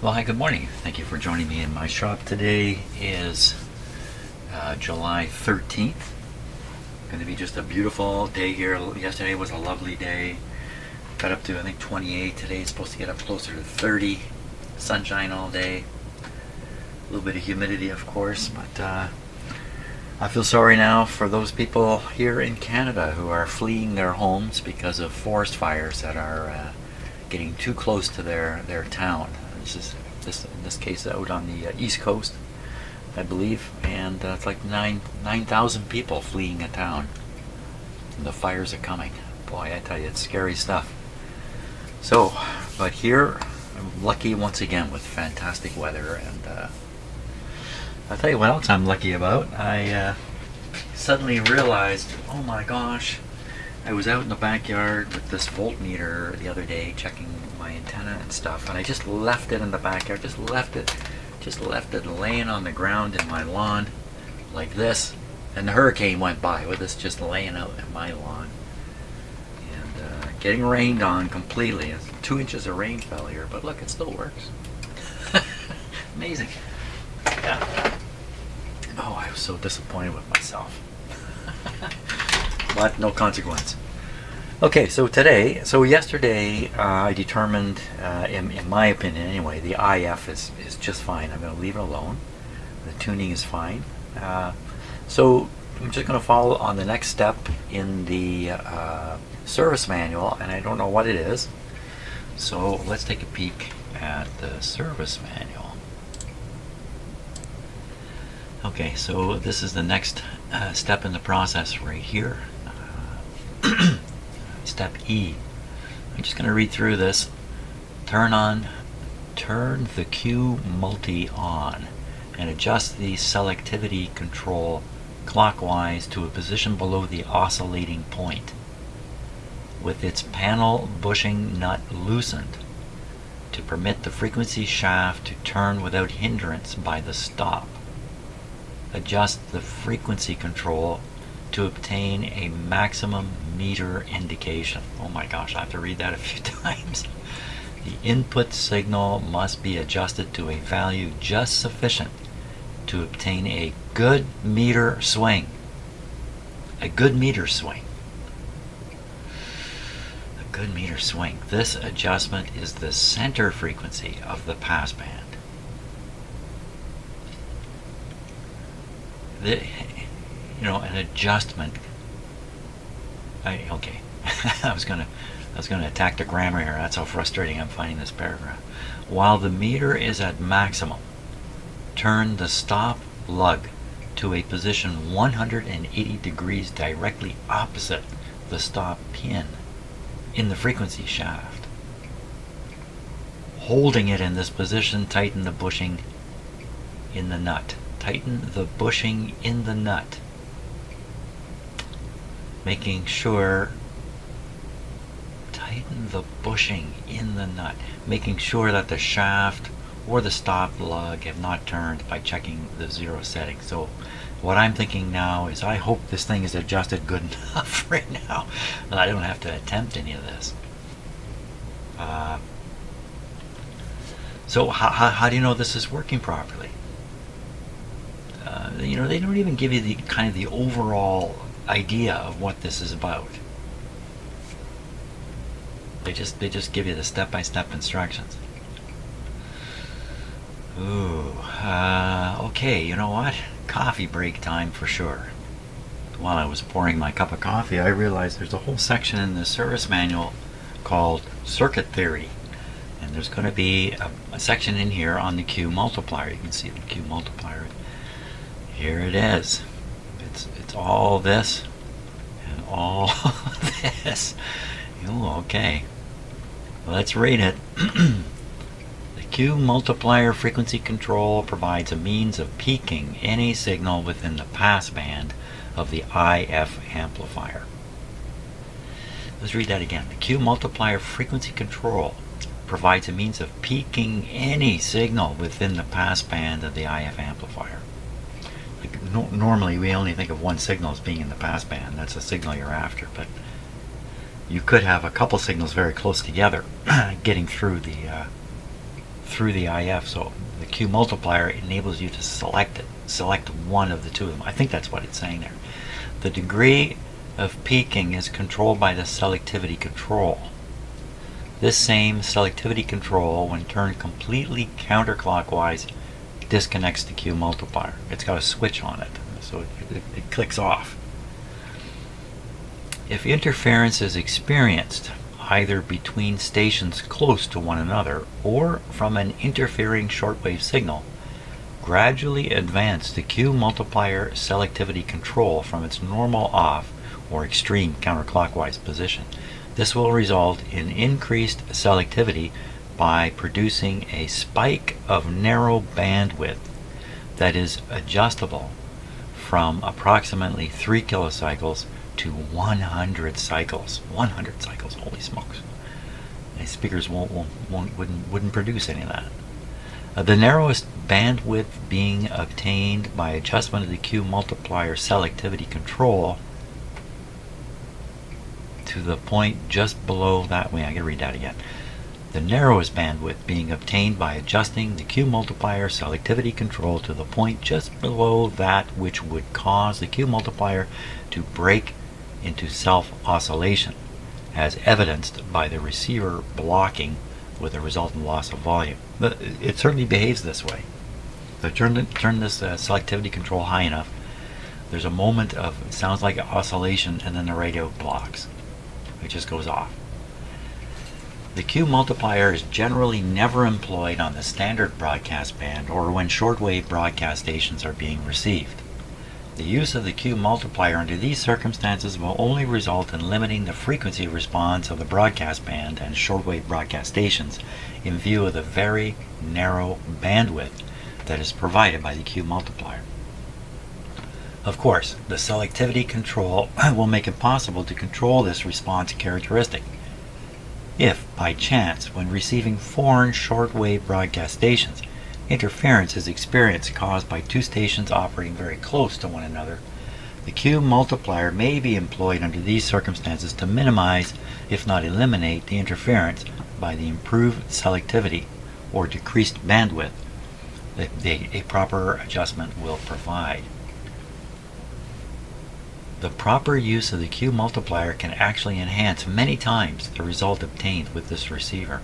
Well, hi, good morning. Thank you for joining me in my shop. Today is July 13th. Going to be just a beautiful day here. Yesterday was a lovely day. Got up to, I think, 28. Today is supposed to get up closer to 30. Sunshine all day. A little bit of humidity, of course, but I feel sorry now for those people here in Canada who are fleeing their homes because of forest fires that are getting too close to their town. In this case out on the East Coast, I believe, and it's like 9,000 people fleeing a town. And the fires are coming. Boy, I tell you, it's scary stuff. So, but here I'm lucky once again with fantastic weather, and I'll tell you what else I'm lucky about. I suddenly realized, oh my gosh, I was out in the backyard with this voltmeter the other day checking my antenna and stuff, and I just left it in the backyard, just left it laying on the ground in my lawn like this, and the hurricane went by with this just laying out in my lawn and getting rained on completely. 2 inches of rain fell here, but look, it still works. Amazing. Yeah. Oh, I was so disappointed with myself. But no consequence. Okay, so yesterday I determined, in my opinion anyway, the IF is just fine. I'm going to leave it alone. The tuning is fine. So I'm just going to follow on the next step in the service manual, and I don't know what it is. So let's take a peek at the service manual. Okay, so this is the next step in the process right here. Step E. I'm just going to read through this. Turn the Q multi on and adjust the selectivity control clockwise to a position below the oscillating point, with its panel bushing nut loosened to permit the frequency shaft to turn without hindrance by the stop. Adjust the frequency control to obtain a maximum meter indication. Oh my gosh, I have to read that a few times. The input signal must be adjusted to a value just sufficient to obtain a good meter swing. A good meter swing. A good meter swing. This adjustment is the center frequency of the passband. An adjustment. Okay. I was gonna attack the grammar here. That's how frustrating I'm finding this paragraph. While the meter is at maximum, turn the stop lug to a position 180 degrees directly opposite the stop pin in the frequency shaft. Holding it in this position, tighten the bushing in the nut. Tighten the bushing in the nut, making sure that the shaft or the stop lug have not turned by checking the zero setting. So what I'm thinking now is I hope this thing is adjusted good enough right now that I don't have to attempt any of this. So how do you know this is working properly? They don't even give you the overall idea of what this is about. They just give you the step-by-step instructions. Ooh, okay, you know what? Coffee break time for sure. While I was pouring my cup of coffee, I realized there's a whole section in the service manual called Circuit Theory. And there's going to be a section in here on the Q multiplier. You can see the Q multiplier. Here it is. It's all this and all this. Ooh, okay. Let's read it. The Q multiplier frequency control provides a means of peaking any signal within the passband of the IF amplifier. Let's read that again. The Q multiplier frequency control provides a means of peaking any signal within the passband of the IF amplifier. Normally we only think of one signal as being in the passband. That's the signal you're after, but you could have a couple signals very close together getting through through the IF, so the Q multiplier enables you to select one of the two of them. I think that's what it's saying there. The degree of peaking is controlled by the selectivity control. This same selectivity control, when turned completely counterclockwise, disconnects the Q multiplier. It's got a switch on it, so it clicks off. If interference is experienced either between stations close to one another or from an interfering shortwave signal, gradually advance the Q multiplier selectivity control from its normal off or extreme counterclockwise position. This will result in increased selectivity by producing a spike of narrow bandwidth that is adjustable from approximately 3 kilocycles to 100 cycles. 100 cycles, holy smokes. These speakers wouldn't produce any of that. The narrowest bandwidth being obtained by adjustment of the Q multiplier selectivity control to the point just below that. Wait, I gotta read that again. The narrowest bandwidth being obtained by adjusting the Q multiplier selectivity control to the point just below that which would cause the Q multiplier to break into self-oscillation, as evidenced by the receiver blocking with a resultant loss of volume. But it certainly behaves this way. So turn this selectivity control high enough, there's a moment of, it sounds like an oscillation, and then the radio blocks. It just goes off. The Q multiplier is generally never employed on the standard broadcast band or when shortwave broadcast stations are being received. The use of the Q multiplier under these circumstances will only result in limiting the frequency response of the broadcast band and shortwave broadcast stations in view of the very narrow bandwidth that is provided by the Q multiplier. Of course, the selectivity control will make it possible to control this response characteristic. If, by chance, when receiving foreign shortwave broadcast stations, interference is experienced caused by two stations operating very close to one another, the Q multiplier may be employed under these circumstances to minimize, if not eliminate, the interference by the improved selectivity or decreased bandwidth that a proper adjustment will provide. The proper use of the Q multiplier can actually enhance many times the result obtained with this receiver.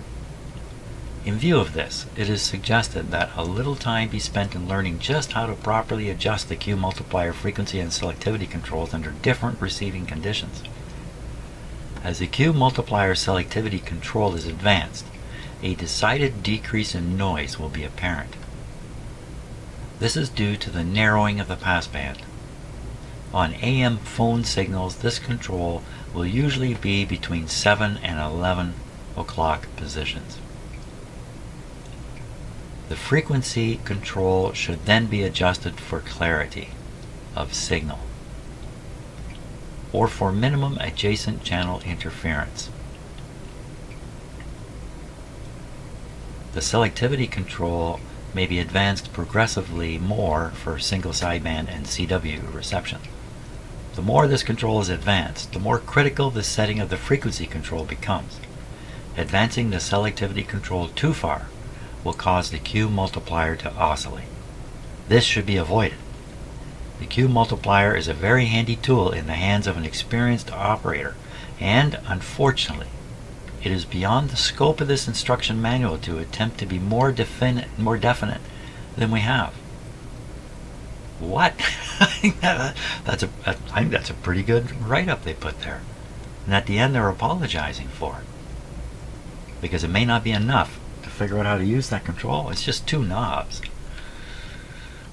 In view of this, it is suggested that a little time be spent in learning just how to properly adjust the Q multiplier frequency and selectivity controls under different receiving conditions. As the Q multiplier selectivity control is advanced, a decided decrease in noise will be apparent. This is due to the narrowing of the passband. On AM phone signals, this control will usually be between 7 and 11 o'clock positions. The frequency control should then be adjusted for clarity of signal or for minimum adjacent channel interference. The selectivity control may be advanced progressively more for single sideband and CW reception. The more this control is advanced, the more critical the setting of the frequency control becomes. Advancing the selectivity control too far will cause the Q multiplier to oscillate. This should be avoided. The Q multiplier is a very handy tool in the hands of an experienced operator, and unfortunately, it is beyond the scope of this instruction manual to attempt to be more definite than we have. What? I think that's a pretty good write-up they put there. And at the end they're apologizing for it, because it may not be enough to figure out how to use that control. It's just two knobs.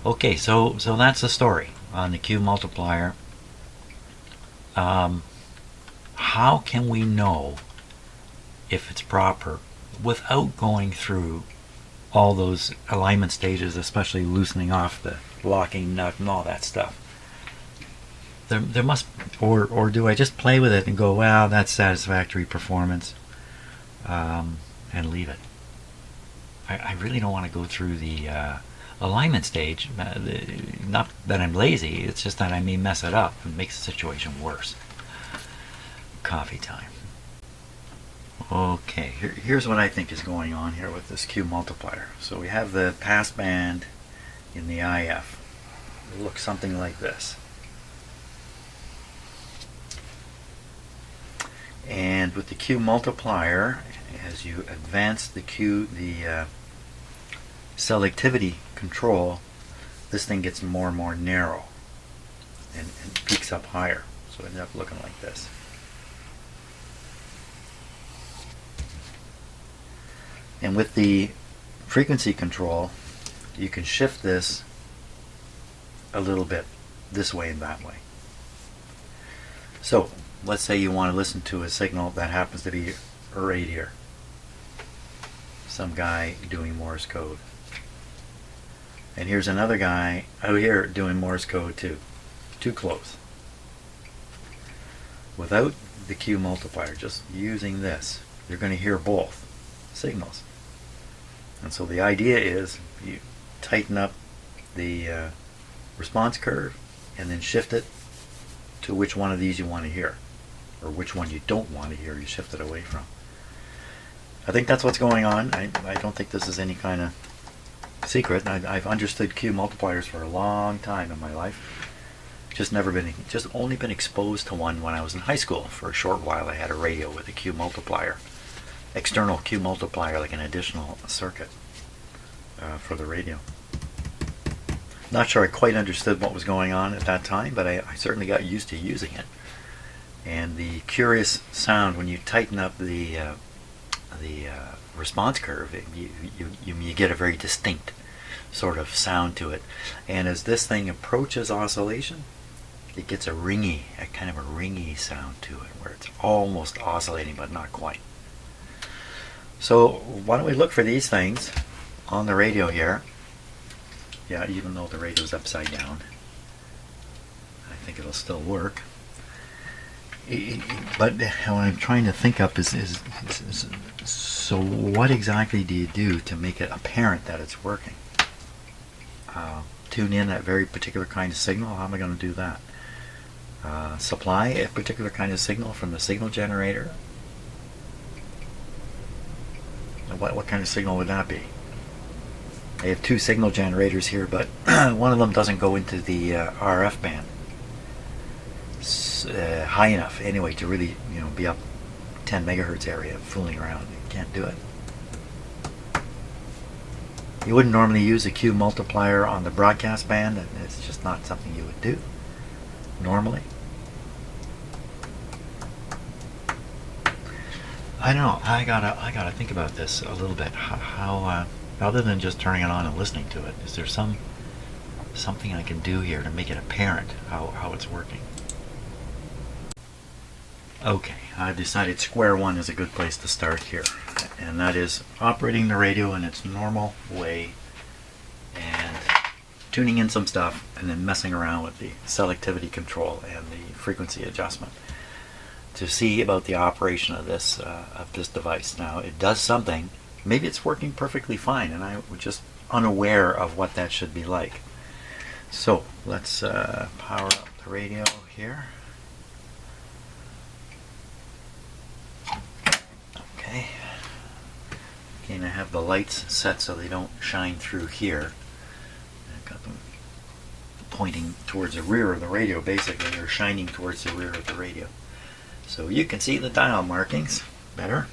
Okay, so that's the story on the Q multiplier. How can we know if it's proper without going through all those alignment stages, especially loosening off the locking nut and all that stuff? There must, or do I just play with it and go, well, that's satisfactory performance, and leave it? I really don't want to go through the alignment stage. Not that I'm lazy, it's just that I may mess it up and makes the situation worse. Coffee time. Okay, here's what I think is going on here with this Q multiplier. So we have the passband in the IF. It looks something like this. And with the Q multiplier, as you advance the selectivity control, this thing gets more and more narrow and peaks up higher. So it ends up looking like this. And with the frequency control, you can shift this a little bit this way and that way. So let's say you want to listen to a signal that happens to be right here. Some guy doing Morse code. And here's another guy out here doing Morse code too. Too close. Without the Q multiplier, just using this, you're going to hear both signals. And so the idea is you tighten up the response curve and then shift it to which one of these you want to hear, or which one you don't want to hear, you shift it away from. I think that's what's going on. I don't think this is any kind of secret. I've understood Q multipliers for a long time in my life. Just only been exposed to one when I was in high school. For a short while I had a radio with a Q multiplier. External Q multiplier, like an additional circuit for the radio. Not sure I quite understood what was going on at that time, but I certainly got used to using it. And the curious sound when you tighten up the response curve, you get a very distinct sort of sound to it. And as this thing approaches oscillation, it gets a kind of a ringy sound to it, where it's almost oscillating but not quite. So why don't we look for these things on the radio here. Yeah, even though the radio's upside down, I think it'll still work. But what I'm trying to think up is so what exactly do you do to make it apparent that it's working? Tune in that very particular kind of signal. How am I going to do that? Supply a particular kind of signal from the signal generator. What kind of signal would that be? I have two signal generators here, but one of them doesn't go into the RF band high enough anyway to really, be up 10 megahertz area fooling around. You can't do it. You wouldn't normally use a Q multiplier on the broadcast band, and it's just not something you would do normally. I don't know. I gotta think about this a little bit. How other than just turning it on and listening to it, is there something I can do here to make it apparent how it's working? Okay, I've decided square one is a good place to start here, and that is operating the radio in its normal way and tuning in some stuff and then messing around with the selectivity control and the frequency adjustment to see about the operation of this device. Now it does something. Maybe it's working perfectly fine and I was just unaware of what that should be like. So let's power up the radio here. Okay. Again, I have the lights set so they don't shine through here. I've got them pointing towards the rear of the radio. Basically, they're shining towards the rear of the radio. So you can see the dial markings better.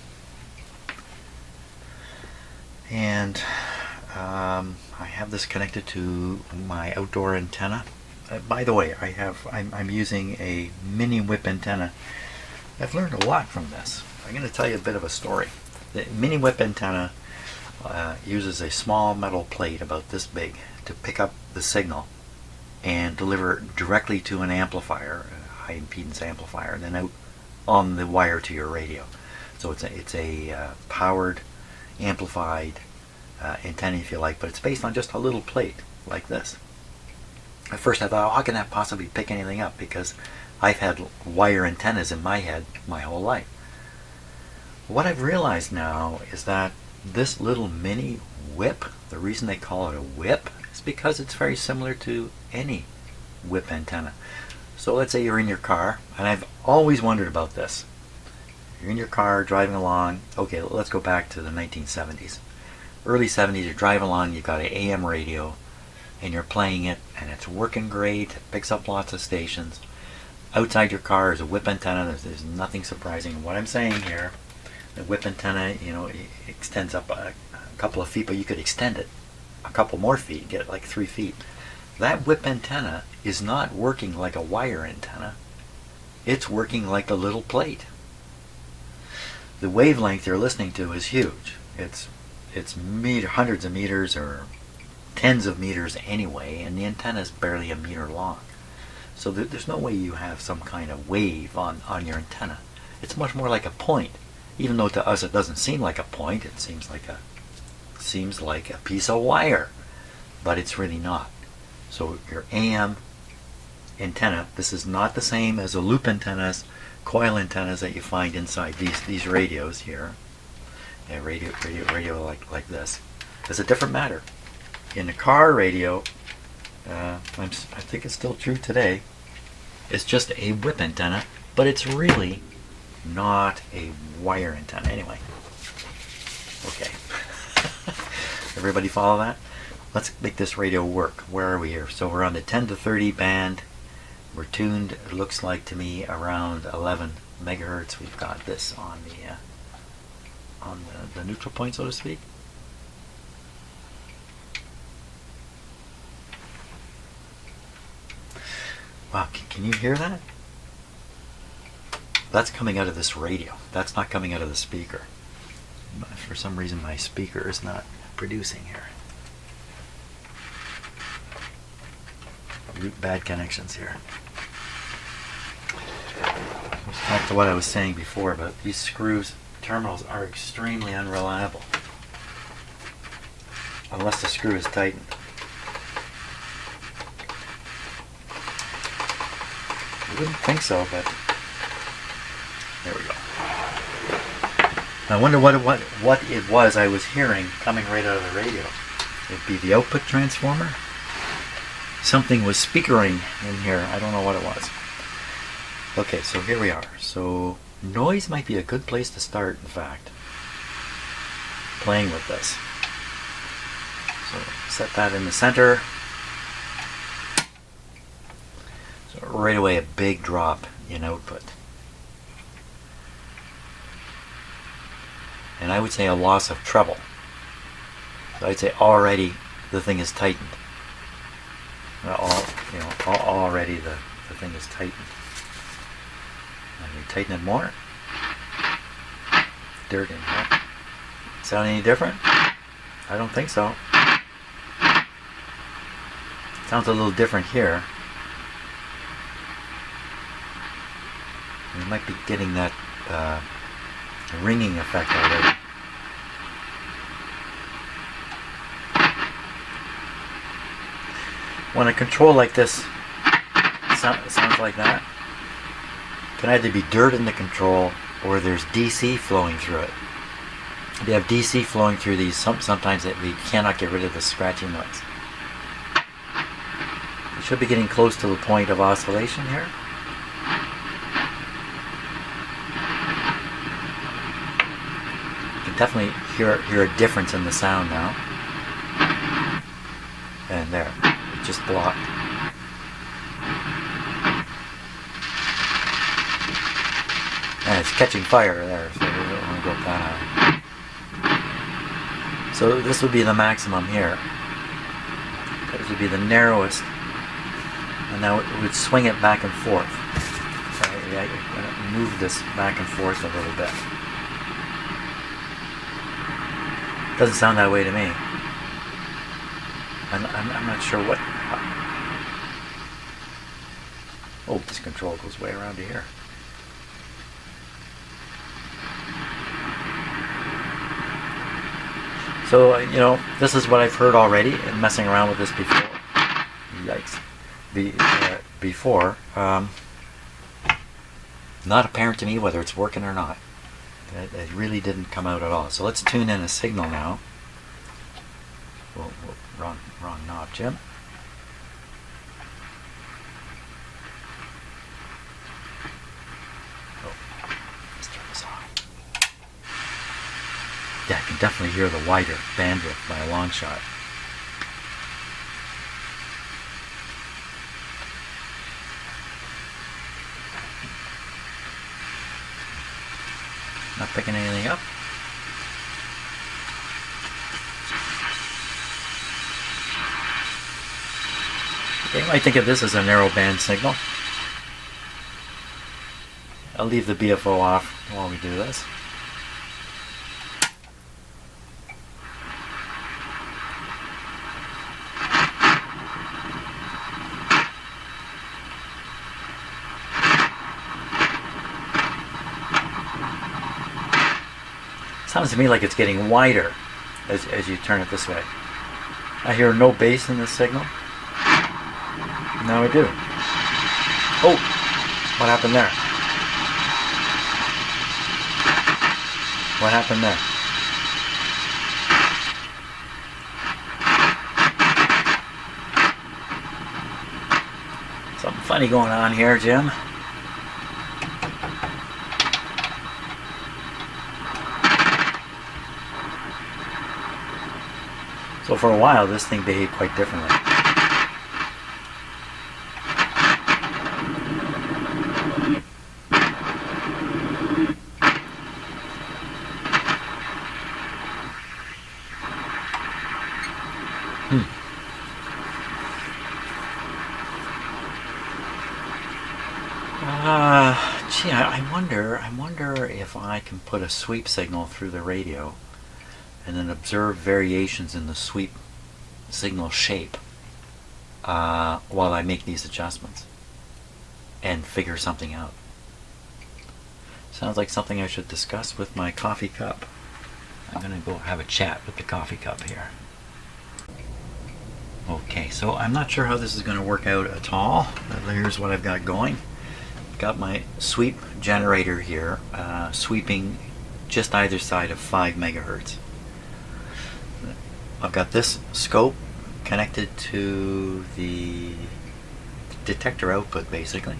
And I have this connected to my outdoor antenna. By the way, I'm using a mini whip antenna. I've learned a lot from this. I'm going to tell you a bit of a story. The mini whip antenna uses a small metal plate about this big to pick up the signal and deliver it directly to an amplifier, a high impedance amplifier, and then out on the wire to your radio. So it's a powered, amplified antenna, if you like, but it's based on just a little plate like this. At first I thought, how can that possibly pick anything up? Because I've had wire antennas in my head my whole life. What I've realized now is that this little mini whip, the reason they call it a whip is because it's very similar to any whip antenna. So let's say you're in your car, and I've always wondered about this. You're in your car driving along. Okay, let's go back to the 1970s. Early 70s, you're driving along, you've got an AM radio, and you're playing it, and it's working great. It picks up lots of stations. Outside your car is a whip antenna. There's nothing surprising in what I'm saying here. The whip antenna, you know, it extends up a couple of feet, but you could extend it a couple more feet, get it like 3 feet. That whip antenna is not working like a wire antenna. It's working like a little plate. The wavelength you're listening to is huge. It's hundreds of meters or tens of meters anyway, and the antenna is barely a meter long. So there's no way you have some kind of wave on your antenna. It's much more like a point. Even though to us it doesn't seem like a point, it seems like a piece of wire, but it's really not. So your AM antenna, this is not the same as the loop antennas, coil antennas that you find inside these radios here. Yeah, radio like this. It's a different matter. In the car radio, I think it's still true today, it's just a whip antenna, but it's really not a wire antenna. Anyway, okay. Everybody follow that? Let's make this radio work. Where are we here? So we're on the 10 to 30 band. We're tuned, it looks like to me, around 11 megahertz. We've got this on the neutral point, so to speak. Wow, can you hear that? That's coming out of this radio. That's not coming out of the speaker. For some reason my speaker is not producing here. Bad connections here. Back to what I was saying before, but these screws terminals are extremely unreliable unless the screw is tightened. I wouldn't think so, but there we go. I wonder what it was I was hearing coming right out of the radio. It'd be the output transformer. Something was speakering in here. I don't know what it was. Okay, so here we are. So noise might be a good place to start, in fact, playing with this. So set that in the center. So right away a big drop in output. And I would say a loss of treble. So I'd say already the thing is tightened. Already the thing is tightened. And you tighten it more. Dirt in here. Sound any different? I don't think so. Sounds a little different here. You might be getting that ringing effect already. When a control like this sounds like that, it can either be dirt in the control or there's DC flowing through it. If you have DC flowing through these, sometimes we cannot get rid of the scratchy noise. You should be getting close to the point of oscillation here. You can definitely hear a difference in the sound now. And there. Just blocked. And it's catching fire there, so we don't want to go that high. So this would be the maximum here. This would be the narrowest, and now it would swing it back and forth. I'm going to move this back and forth a little bit. Doesn't sound that way to me. I'm not sure what. Oh, this control goes way around to here. So, this is what I've heard already and messing around with this before. Yikes. Before. Not apparent to me whether it's working or not. It really didn't come out at all. So let's tune in a signal now. Wrong knob, Jim. Oh, let's turn this off. I can definitely hear the wider bandwidth by a long shot. Not picking anything up. You might think of this as a narrow band signal. I'll leave the BFO off while we do this. Sounds to me like it's getting wider as you turn it this way. I hear no bass in this signal. Now I do. Oh, what happened there? What happened there? Something funny going on here, Jim. So for a while, this thing behaved quite differently. Gee, I wonder if I can put a sweep signal through the radio and then observe variations in the sweep signal shape while I make these adjustments and figure something out. Sounds like something I should discuss with my coffee cup. I'm going to go have a chat with the coffee cup here. Okay, so I'm not sure how this is going to work out at all. Here's what I've got going. Got my sweep generator here, sweeping just either side of 5 megahertz. I've got this scope connected to the detector output, basically.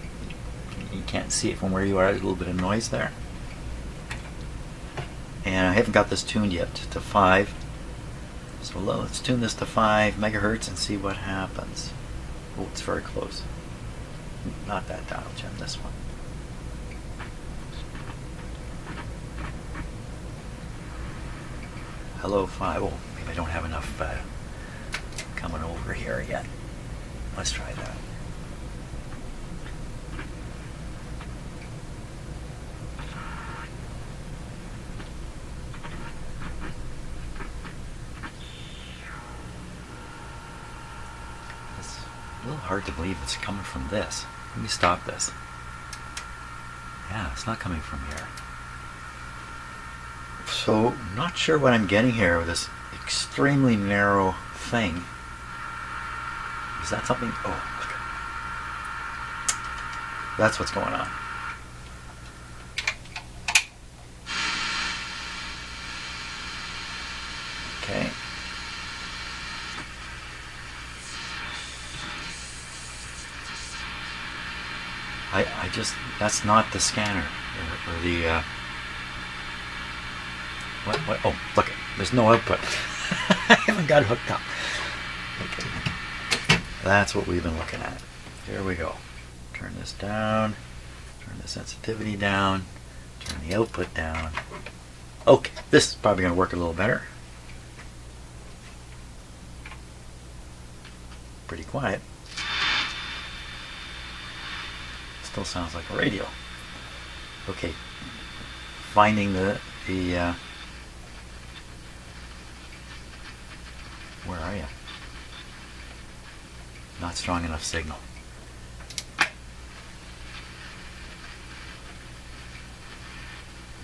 You can't see it from where you are, there's a little bit of noise there. And I haven't got this tuned yet to 5. So let's tune this to 5 megahertz and see what happens. Oh, it's very close. Not that dial, Jim, this one. Hello, 5. Oh, maybe I don't have enough coming over here yet. Let's try that. It's a little hard to believe it's coming from this. Let me stop this. Yeah, it's not coming from here. So, not sure what I'm getting here with this extremely narrow thing. Is that something? Oh, look. That's what's going on. Okay. I just, that's not the scanner or the what? Oh, look, there's no output. I haven't got it hooked up. Okay. That's what we've been looking at. Here we go. Turn this down, turn the sensitivity down, turn the output down. Okay, this is probably going to work a little better. Pretty quiet. Still sounds like a radio. Okay, finding the where are you? Not strong enough signal. Am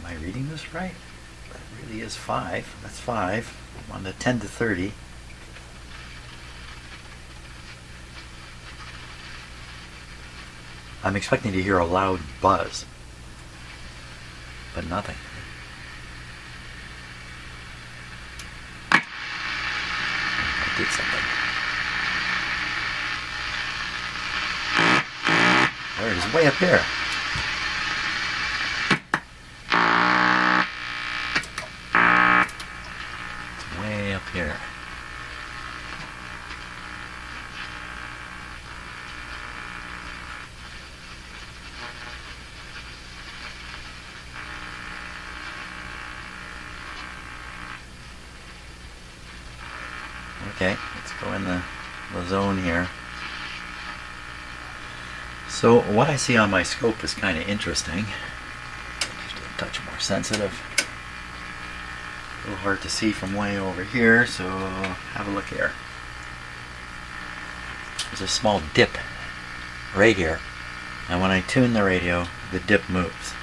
I reading this right? That really is 5. That's 5. I'm on the 10 to 30. I'm expecting to hear a loud buzz, but nothing. I did something. There it is, way up here. Okay, let's go in the zone here. So what I see on my scope is kind of interesting. Just a touch more sensitive. A little hard to see from way over here, so have a look here. There's a small dip right here, and when I tune the radio, the dip moves.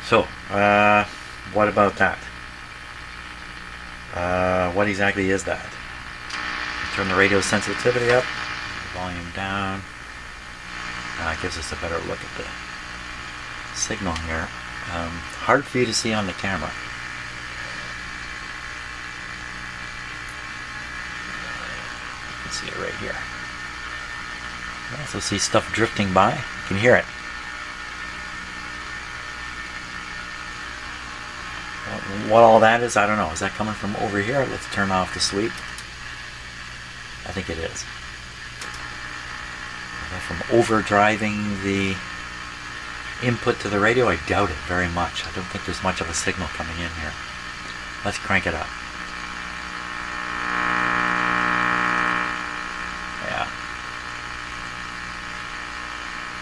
So, what about that? What exactly is that? Turn the radio sensitivity up, volume down. It gives us a better look at the signal here. Hard for you to see on the camera. You can see it right here. You also see stuff drifting by. You can hear it. What all that is, I don't know. Is that coming from over here? Let's turn off the sweep. I think it is. Is that from overdriving the input to the radio? I doubt it very much. I don't think there's much of a signal coming in here. Let's crank it up. Yeah.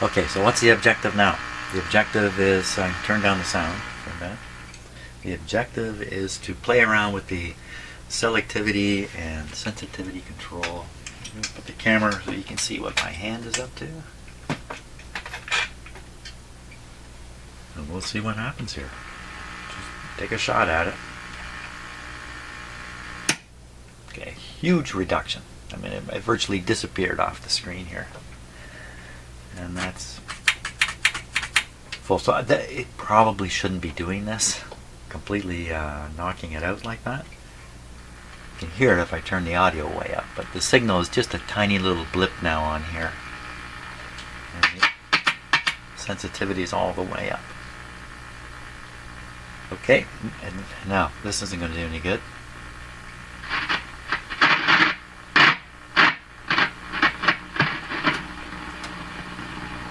Okay, so what's the objective now? The objective is, I turn down the sound for a minute. The objective is to play around with the selectivity and sensitivity control. Put the camera so you can see what my hand is up to. And we'll see what happens here. Just take a shot at it. Okay, huge reduction. I mean, it virtually disappeared off the screen here. And that's full stop. It probably shouldn't be doing this. Completely knocking it out like that. You can hear it if I turn the audio way up, but the signal is just a tiny little blip now on here. And the sensitivity is all the way up. Okay, and now this isn't going to do any good.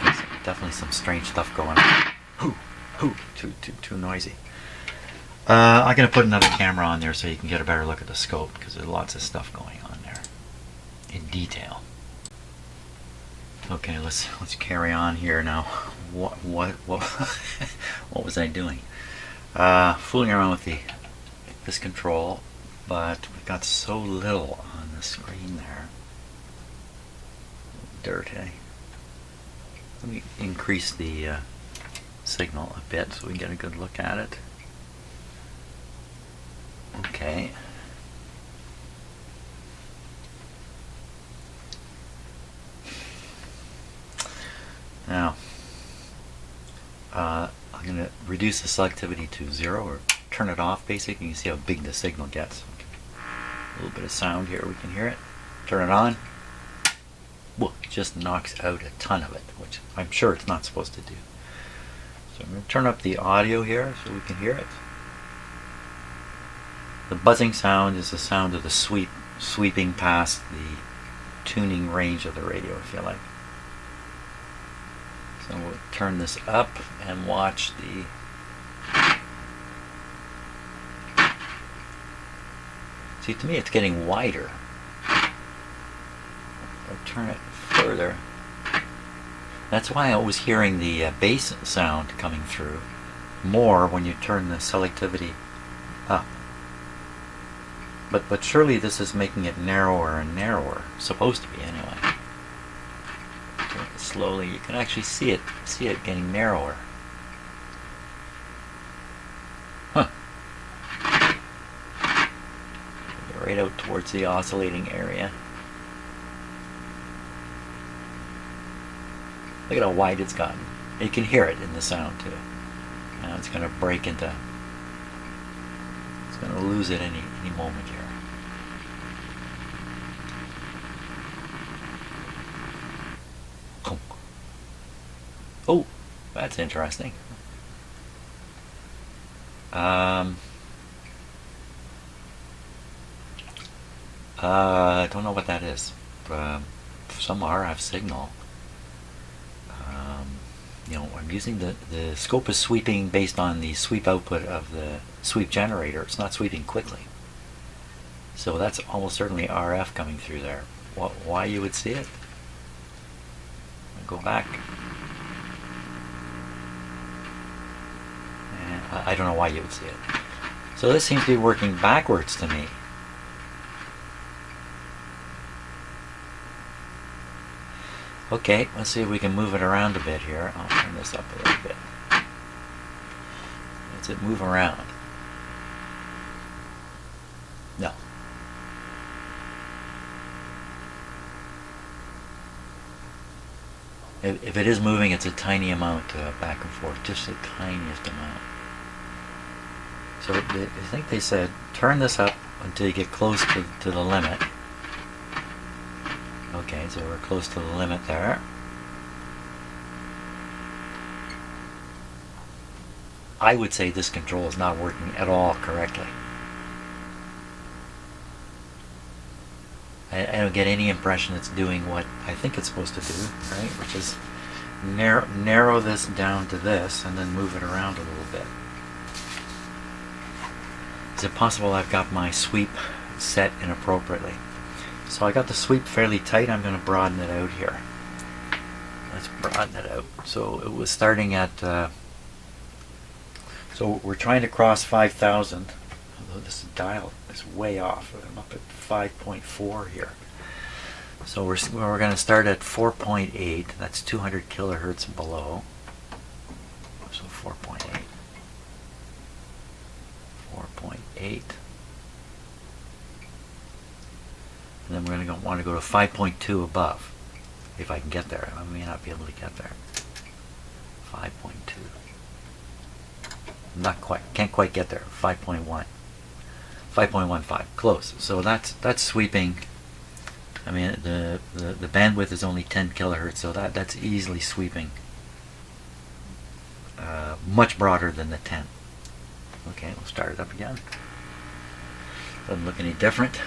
Okay, so definitely some strange stuff going on. Too noisy. I'm going to put another camera on there so you can get a better look at the scope, because there's lots of stuff going on there in detail. Okay, let's carry on here now. What what was I doing? Fooling around with this control, but we've got so little on the screen there. Dirt, eh? Let me increase the signal a bit so we can get a good look at it. Okay. Now, I'm going to reduce the selectivity to 0 or turn it off basically. You can see how big the signal gets. Okay. A little bit of sound here, we can hear it. Turn it on. Whoa, it just knocks out a ton of it, which I'm sure it's not supposed to do. So I'm going to turn up the audio here so we can hear it. The buzzing sound is the sound of the sweeping past the tuning range of the radio, if you like. So we'll turn this up and watch the... See, to me it's getting wider. I'll turn it further. That's why I was hearing the bass sound coming through more when you turn the selectivity up. But surely this is making it narrower and narrower. Supposed to be anyway. Turn it slowly. You can actually see it getting narrower. Huh. Right out towards the oscillating area. Look at how wide it's gotten. You can hear it in the sound too. Now it's going to break into... It's going to lose it any moment here. Oh, that's interesting. I don't know what that is. Some RF signal. I'm using the scope is sweeping based on the sweep output of the sweep generator. It's not sweeping quickly. So that's almost certainly RF coming through there. Why you would see it? I'll go back. And I don't know why you would see it. So this seems to be working backwards to me. Okay, let's see if we can move it around a bit here. I'll turn this up a little bit. Let's it move around. No. If it is moving, it's a tiny amount back and forth, just the tiniest amount. So I think they said turn this up until you get close to the limit. Okay, so we're close to the limit there. I would say this control is not working at all correctly. I don't get any impression it's doing what I think it's supposed to do, right? Which is narrow this down to this and then move it around a little bit. Is it possible I've got my sweep set inappropriately? So I got the sweep fairly tight. I'm going to broaden it out here. Let's broaden it out. So it was starting at, so we're trying to cross 5,000. Although this dial is way off. I'm up at 5.4 here. So we're going to start at 4.8. That's 200 kilohertz below. So 4.8. 4.8. And then we're going to want to go to 5.2 above, if I can get there. I may not be able to get there. 5.2. Not quite. Can't quite get there. 5.1. 5.15. Close. So that's sweeping. I mean, the bandwidth is only 10 kilohertz, so that's easily sweeping. Much broader than the 10. Okay, we'll start it up again. Doesn't look any different.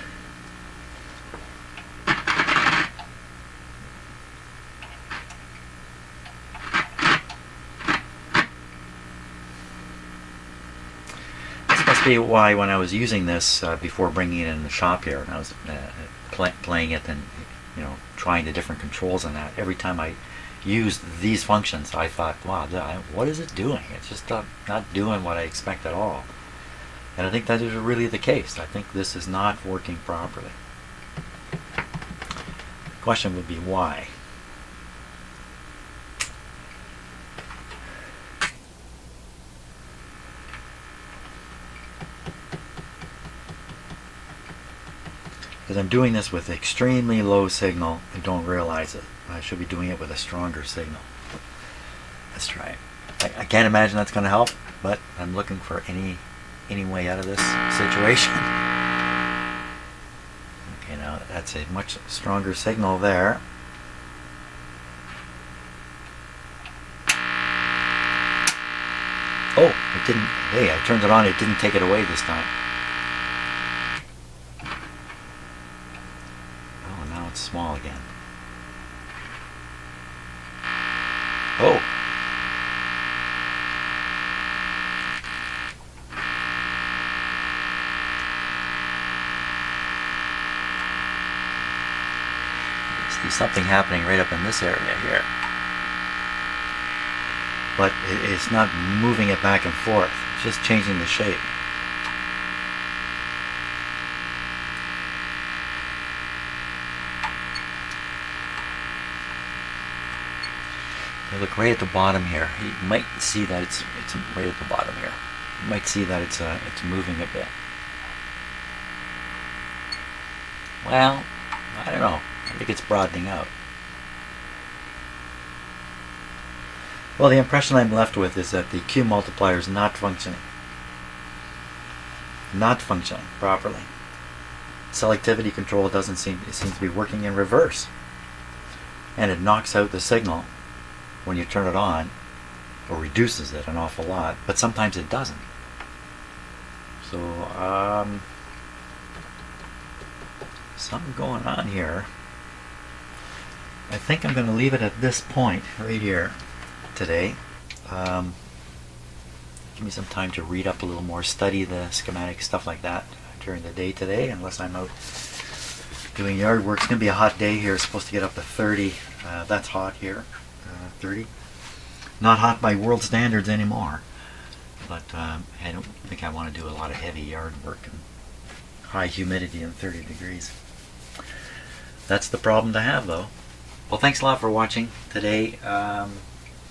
Be why when I was using this before bringing it in the shop here, and I was playing it and trying the different controls and that, every time I used these functions, I thought, wow, what is it doing? It's just not doing what I expect at all. And I think that is really the case. I think this is not working properly. The question would be why? Because I'm doing this with extremely low signal and don't realize it. I should be doing it with a stronger signal. Let's try it. I can't imagine that's going to help, but I'm looking for any way out of this situation. Okay, now that's a much stronger signal there. Oh, it didn't. Hey, I turned it on. It didn't take it away this time. Small again. Oh. See something happening right up in this area here. But it's not moving it back and forth. It's just changing the shape. Look right at the bottom here. You might see that it's right at the bottom here. You might see that it's moving a bit. Well, I don't know. I think it's broadening out. Well, the impression I'm left with is that the Q multiplier is not functioning. Not functioning properly. Selectivity control doesn't seem to be working in reverse, and it knocks out the signal when you turn it on, or reduces it an awful lot, but sometimes it doesn't. So something going on here. I think I'm going to leave it at this point right here. today. Give me some time to read up a little more, study the schematic, stuff like that during the day today, unless I'm out doing yard work. It's going to be a hot day here. It's supposed to get up to 30. That's hot here. 30. Not hot by world standards anymore, but I don't think I want to do a lot of heavy yard work and high humidity and 30 degrees. That's the problem to have, though. Well, thanks a lot for watching today. I'm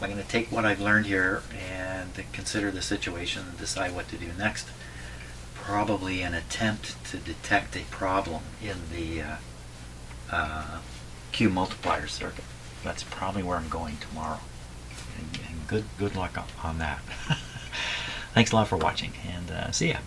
going to take what I've learned here and consider the situation and decide what to do next. Probably an attempt to detect a problem in the Q multiplier circuit. That's probably where I'm going tomorrow. And good luck on that. Thanks a lot for watching, and see ya.